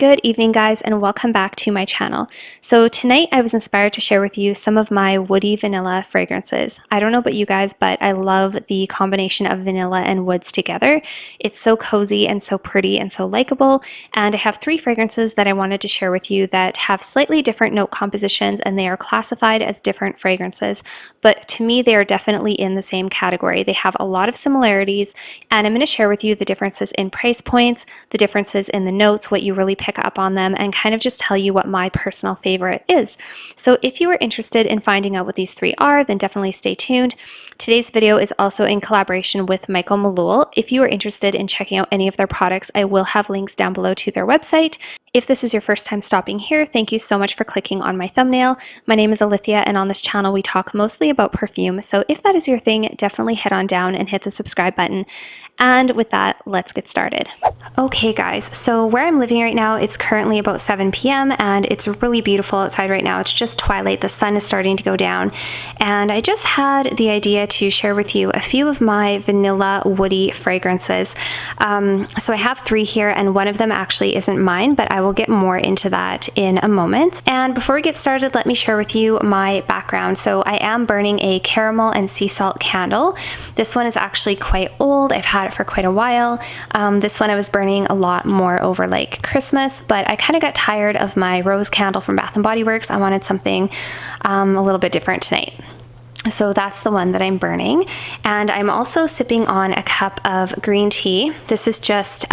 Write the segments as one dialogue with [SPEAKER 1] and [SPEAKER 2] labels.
[SPEAKER 1] Good evening, guys, and welcome back to my channel. So tonight I was inspired to share with you some of my woody vanilla fragrances. I don't know about you guys, but I love the combination of vanilla and woods together. It's so cozy and so pretty and so likable. And I have 3 fragrances that I wanted to share with you that have slightly different note compositions, and they are classified as different fragrances. But to me, they are definitely in the same category. They have a lot of similarities, and I'm going to share with you the differences in price points, the differences in the notes, what you really pick up on them, and kind of just tell you what my personal favorite is. So if you are interested in finding out what these 3 are, then definitely stay tuned. Today's video is also in collaboration with Maloul. If you are interested in checking out any of their products, I will have links down below to their website. If this is your first time stopping here, thank you so much for clicking on my thumbnail. My name is Alithia, and on this channel we talk mostly about perfume, so if that is your thing, definitely head on down and hit the subscribe button. And with that, let's get started. Okay guys, so where I'm living right now, it's currently about 7 p.m. and it's really beautiful outside right now. It's just twilight, the sun is starting to go down, and I just had the idea to share with you a few of my vanilla woody fragrances. So I have 3 here, and one of them actually isn't mine, but I will get more into that in a moment. And before we get started, let me share with you my background. So I am burning a caramel and sea salt candle. This one is actually quite old. I've had it for quite a while. This one I was burning a lot more over like Christmas, but I kind of got tired of my rose candle from Bath & Body Works. I wanted something a little bit different tonight. So that's the one that I'm burning. And I'm also sipping on a cup of green tea. This is just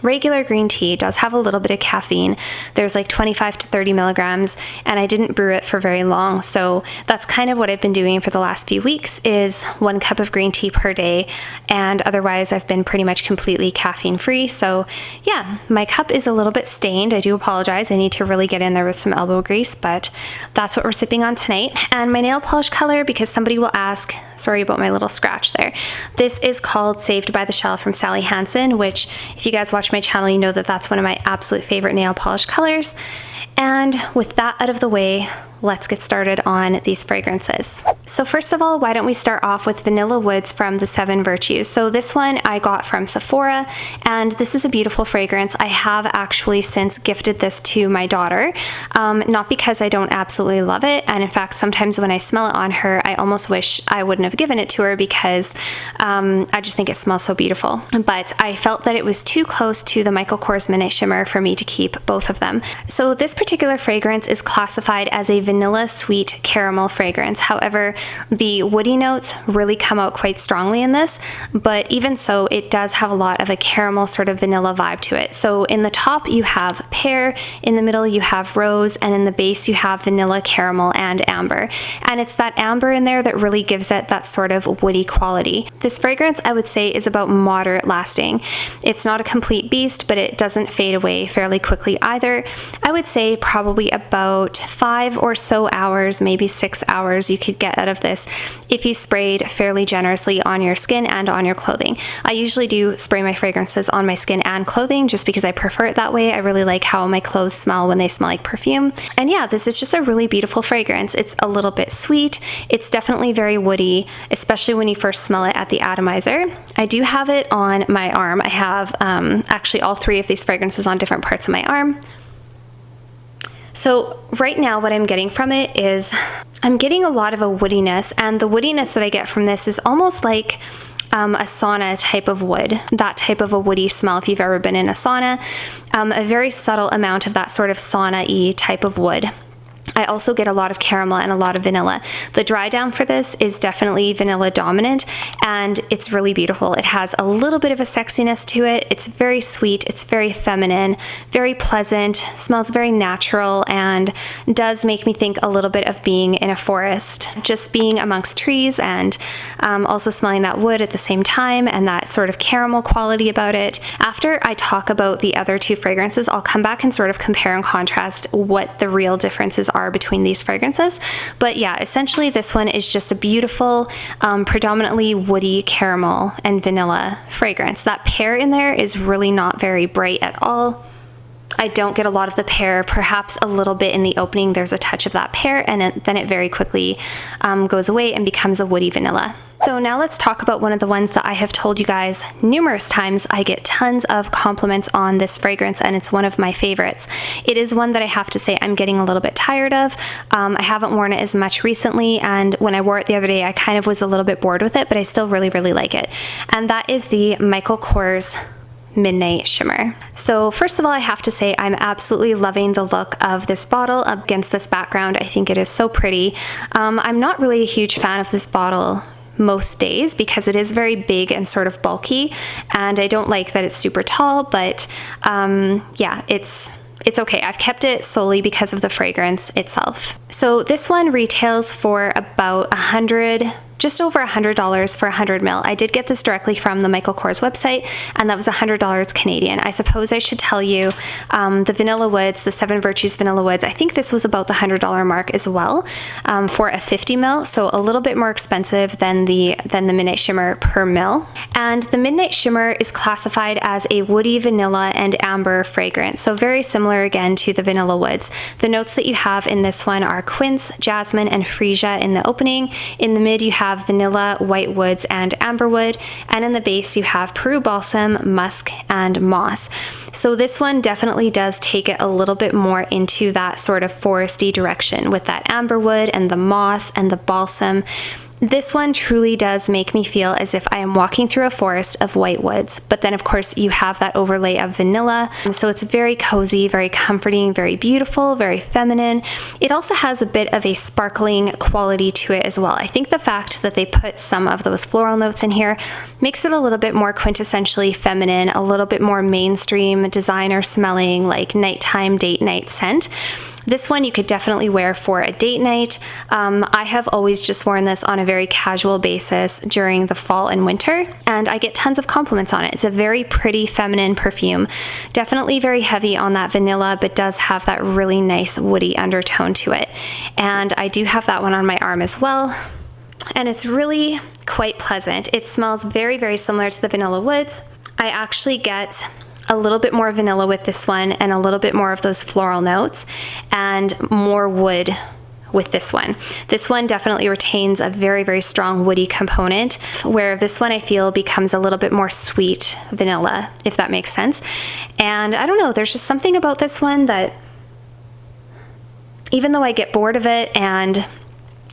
[SPEAKER 1] regular green tea. It does have a little bit of caffeine. There's like 25 to 30 milligrams, and I didn't brew it for very long. So that's kind of what I've been doing for the last few weeks, is 1 cup of green tea per day. And otherwise I've been pretty much completely caffeine free. So yeah, my cup is a little bit stained. I do apologize. I need to really get in there with some elbow grease, but that's what we're sipping on tonight. And my nail polish color, because somebody will ask, sorry about my little scratch there. This is called Saved by the Shell from Sally Hansen, which if you guys watch my channel, you know that that's one of my absolute favorite nail polish colors. And with that out of the way, let's get started on these fragrances. So first of all, why don't we start off with Vanilla Woods from the 7 Virtues. So this one I got from Sephora, and this is a beautiful fragrance. I have actually since gifted this to my daughter, not because I don't absolutely love it, and in fact sometimes when I smell it on her, I almost wish I wouldn't have given it to her, because I just think it smells so beautiful. But I felt that it was too close to the Michael Kors Midnight Shimmer for me to keep both of them. So this particular fragrance is classified as a vanilla sweet caramel fragrance. However, the woody notes really come out quite strongly in this, but even so, it does have a lot of a caramel sort of vanilla vibe to it. So in the top you have pear, in the middle you have rose, and in the base you have vanilla, caramel, and amber. And it's that amber in there that really gives it that sort of woody quality. This fragrance, I would say, is about moderate lasting. It's not a complete beast, but it doesn't fade away fairly quickly either. I would say probably about 5 or so hours, maybe 6 hours you could get out of this if you sprayed fairly generously on your skin and on your clothing. I usually do spray my fragrances on my skin and clothing just because I prefer it that way. I really like how my clothes smell when they smell like perfume. And yeah, this is just a really beautiful fragrance. It's a little bit sweet. It's definitely very woody, especially when you first smell it at the atomizer. I do have it on my arm. I have actually all 3 of these fragrances on different parts of my arm. So right now what I'm getting from it is I'm getting a lot of a woodiness, and the woodiness that I get from this is almost like a sauna type of wood, that type of a woody smell if you've ever been in a sauna, a very subtle amount of that sort of sauna-y type of wood. I also get a lot of caramel and a lot of vanilla. The dry down for this is definitely vanilla dominant, and it's really beautiful. It has a little bit of a sexiness to it. It's very sweet, it's very feminine, very pleasant, smells very natural, and does make me think a little bit of being in a forest, just being amongst trees, and also smelling that wood at the same time, and that sort of caramel quality about it. After I talk about the other 2 fragrances, I'll come back and sort of compare and contrast what the real differences are between these fragrances. But yeah, essentially this one is just a beautiful, predominantly woody caramel and vanilla fragrance. That pear in there is really not very bright at all. I don't get a lot of the pear, perhaps a little bit in the opening there's a touch of that pear, and then it very quickly goes away and becomes a woody vanilla. So now let's talk about one of the ones that I have told you guys numerous times. I get tons of compliments on this fragrance and it's one of my favorites. It is one that I have to say I'm getting a little bit tired of. I haven't worn it as much recently, and when I wore it the other day I kind of was a little bit bored with it, but I still really like it. And that is the Michael Kors Midnight Shimmer. So first of all, I have to say I'm absolutely loving the look of this bottle against this background. I think it is so pretty. I'm not really a huge fan of this bottle most days because it is very big and sort of bulky, and I don't like that it's super tall, but yeah, it's okay. I've kept it solely because of the fragrance itself. So this one retails for about just over $100 for 100 ml. I did get this directly from the Michael Kors website, and that was $100 Canadian. I suppose I should tell you the Vanilla Woods, the 7 Virtues Vanilla Woods, I think this was about the $100 mark as well for a 50 ml, so a little bit more expensive than the Midnight Shimmer per ml. And the Midnight Shimmer is classified as a woody, vanilla, and amber fragrance, so very similar again to the Vanilla Woods. The notes that you have in this one are quince, jasmine, and freesia in the opening. In the mid you have vanilla, white woods, and amberwood, and in the base you have Peru balsam, musk, and moss. So this one definitely does take it a little bit more into that sort of foresty direction with that amberwood and the moss and the balsam. This one truly does make me feel as if I am walking through a forest of white woods, but then of course you have that overlay of vanilla, so it's very cozy, very comforting, very beautiful, very feminine. It also has a bit of a sparkling quality to it as well. I think the fact that they put some of those floral notes in here makes it a little bit more quintessentially feminine, a little bit more mainstream, designer smelling, like nighttime date night scent. This one you could definitely wear for a date night. I have always just worn this on a very casual basis during the fall and winter, and I get tons of compliments on it. It's a very pretty feminine perfume. Definitely very heavy on that vanilla, but does have that really nice woody undertone to it. And I do have that one on my arm as well, and it's really quite pleasant. It smells very similar to the Vanilla Woods. I actually get a little bit more vanilla with this one and a little bit more of those floral notes and more wood with this one. This one definitely retains a very strong woody component, where this one I feel becomes a little bit more sweet vanilla, if that makes sense. And I don't know, there's just something about this one that even though I get bored of it, and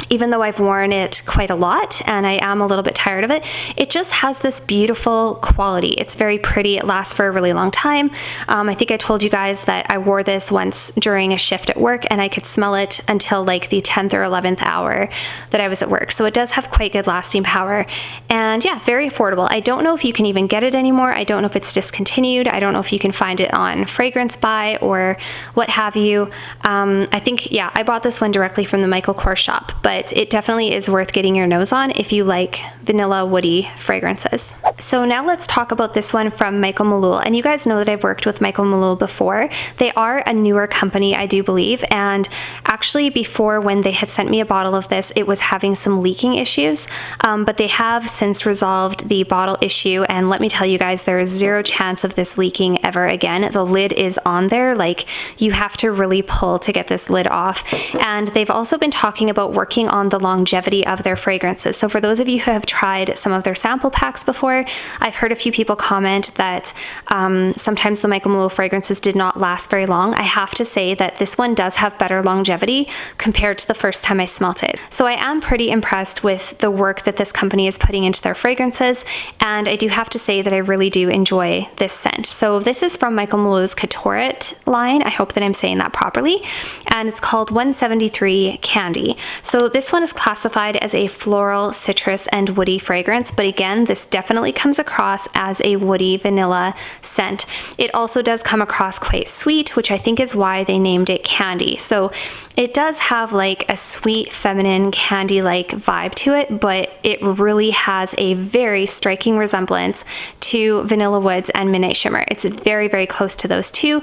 [SPEAKER 1] even though I've worn it quite a lot and I am a little bit tired of it, it just has this beautiful quality. It's very pretty. It lasts for a really long time. I think I told you guys that I wore this once during a shift at work and I could smell it until like the 10th or 11th hour that I was at work. So it does have quite good lasting power, and yeah, very affordable. I don't know if you can even get it anymore. I don't know if it's discontinued. I don't know if you can find it on Fragrance Buy or what have you. I think, yeah, I bought this one directly from the Michael Kors shop, but it definitely is worth getting your nose on if you like vanilla woody fragrances. So now let's talk about this one from Michael Maloul. And you guys know that I've worked with Michael Maloul before. They are a newer company, I do believe, and actually before, when they had sent me a bottle of this, it was having some leaking issues, but they have since resolved the bottle issue, and let me tell you guys, there is zero chance of this leaking ever again. The lid is on there, like you have to really pull to get this lid off. And they've also been talking about working on the longevity of their fragrances. So for those of you who have tried some of their sample packs before, I've heard a few people comment that sometimes the Michael Maloul fragrances did not last very long. I have to say that this one does have better longevity compared to the first time I smelt it. So I am pretty impressed with the work that this company is putting into their fragrances, and I do have to say that I really do enjoy this scent. So this is from Michael Maloul's Couture line. I hope that I'm saying that properly. And it's called 173 Candy. So this one is classified as a floral, citrus, and woody fragrance, but again, this definitely comes across as a woody vanilla scent. It also does come across quite sweet, which I think is why they named it Candy. So it does have like a sweet, feminine, candy-like vibe to it, but it really has a very striking resemblance to Vanilla Woods and Midnight Shimmer. It's very close to those two.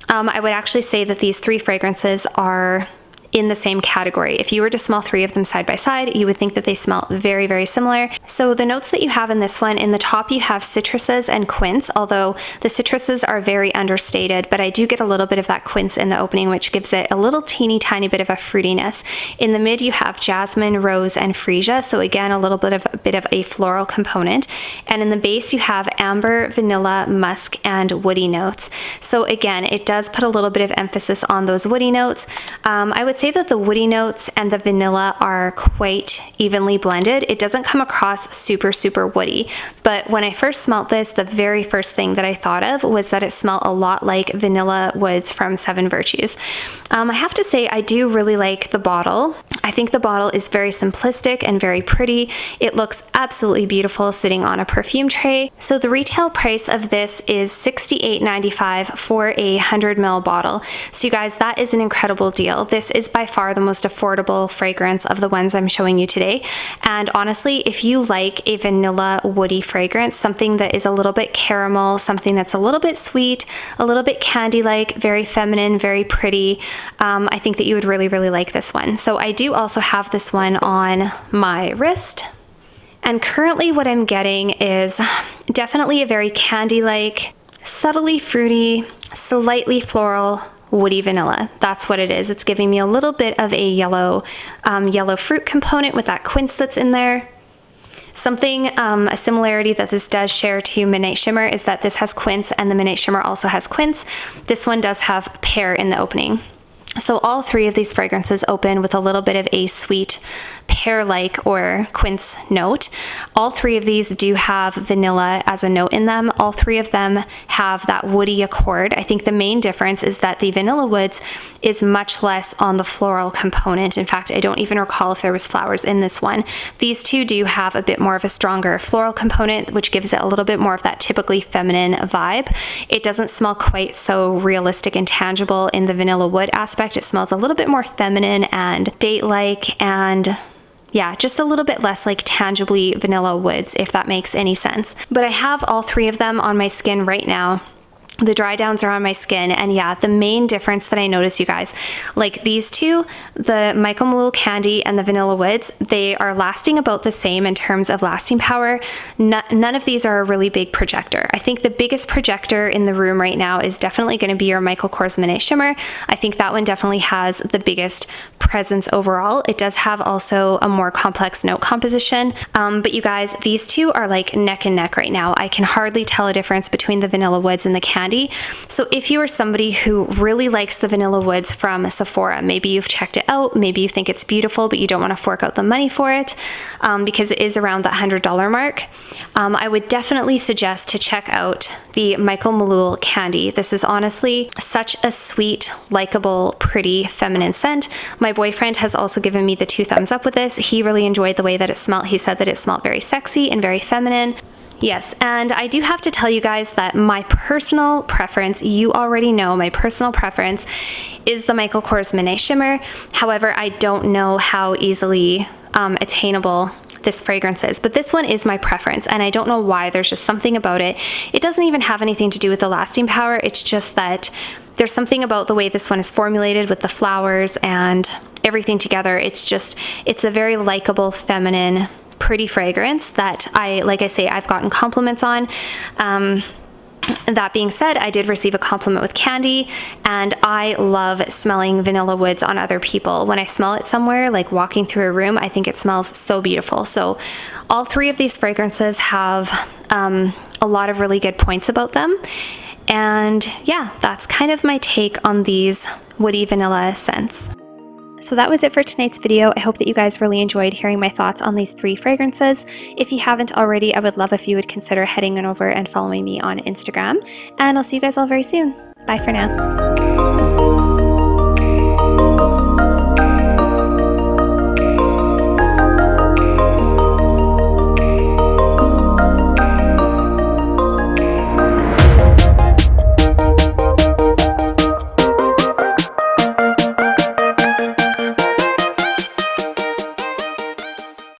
[SPEAKER 1] I would actually say that these three fragrances are in the same category. If you were to smell 3 of them side by side, you would think that they smell very, very similar. So the notes that you have in this one, in the top you have citruses and quince, although the citruses are very understated, but I do get a little bit of that quince in the opening, which gives it a little teeny tiny bit of a fruitiness. In the mid you have jasmine, rose, and freesia, so again a little bit of a floral component. And in the base you have amber, vanilla, musk, and woody notes. So again, it does put a little bit of emphasis on those woody notes. I would say that the woody notes and the vanilla are quite evenly blended. It doesn't come across super, super woody, but when I first smelled this, the very first thing that I thought of was that it smelled a lot like Vanilla Woods from Seven Virtues. I have to say I do really like the bottle. I think the bottle is very simplistic and very pretty. It looks absolutely beautiful sitting on a perfume tray. So the retail price of this is $68.95 for a 100 ml bottle. So you guys, that is an incredible deal. This is by far the most affordable fragrance of the ones I'm showing you today. And honestly, if you like a vanilla woody fragrance, something that is a little bit caramel, something that's a little bit sweet, a little bit candy-like, very feminine, very pretty, I think that you would really, really like this one. So I do also have this one on my wrist. And currently what I'm getting is definitely a very candy-like, subtly fruity, slightly floral, woody vanilla. That's what it is. It's giving me a little bit of a yellow fruit component with that quince that's in there. Something, a similarity that this does share to Midnight Shimmer is that this has quince and the Midnight Shimmer also has quince. This one does have pear in the opening. So all 3 of these fragrances open with a little bit of a sweet pear-like or quince note. All 3 of these do have vanilla as a note in them. All 3 of them have that woody accord. I think the main difference is that the Vanilla Woods is much less on the floral component. In fact, I don't even recall if there was flowers in this one. These 2 do have a bit more of a stronger floral component, which gives it a little bit more of that typically feminine vibe. It doesn't smell quite so realistic and tangible in the Vanilla Wood aspect. It smells a little bit more feminine and date-like, and yeah, just a little bit less like tangibly Vanilla Woods, if that makes any sense. But I have all 3 of them on my skin right now. The dry downs are on my skin, and yeah, the main difference that I notice, you guys, like these 2, the Michael Maloul Candy and the Vanilla Woods, they are lasting about the same in terms of lasting power. None of these are a really big projector. I think the biggest projector in the room right now is definitely going to be your Michael Kors Midnight Shimmer. I think that one definitely has the biggest presence overall. It does have also a more complex note composition, but you guys, these 2 are like neck and neck right now. I can hardly tell a difference between the Vanilla Woods and the Candy. So if you are somebody who really likes the Vanilla Woods from Sephora, maybe you've checked it out, maybe you think it's beautiful, but you don't want to fork out the money for it because it is around that $100 mark, I would definitely suggest to check out the Michael Maloul Candy. This is honestly such a sweet, likable, pretty, feminine scent. My boyfriend has also given me the 2 thumbs up with this. He really enjoyed the way that it smelled. He said that it smelled very sexy and very feminine. Yes, and I do have to tell you guys that my personal preference, you already know my personal preference, is the Michael Kors Midnight Shimmer. However, I don't know how easily attainable this fragrance is, but this one is my preference, and I don't know why. There's just something about it. It doesn't even have anything to do with the lasting power. It's just that there's something about the way this one is formulated with the flowers and everything together. It's a very likable, feminine, pretty fragrance that like I say, I've gotten compliments on. That being said, I did receive a compliment with Candy, and I love smelling Vanilla Woods on other people. When I smell it somewhere, like walking through a room, I think it smells so beautiful. So all 3 of these fragrances have a lot of really good points about them. And yeah, that's kind of my take on these woody vanilla scents. So that was it for tonight's video. I hope that you guys really enjoyed hearing my thoughts on these 3 fragrances. If you haven't already, I would love if you would consider heading on over and following me on Instagram. And I'll see you guys all very soon. Bye for now.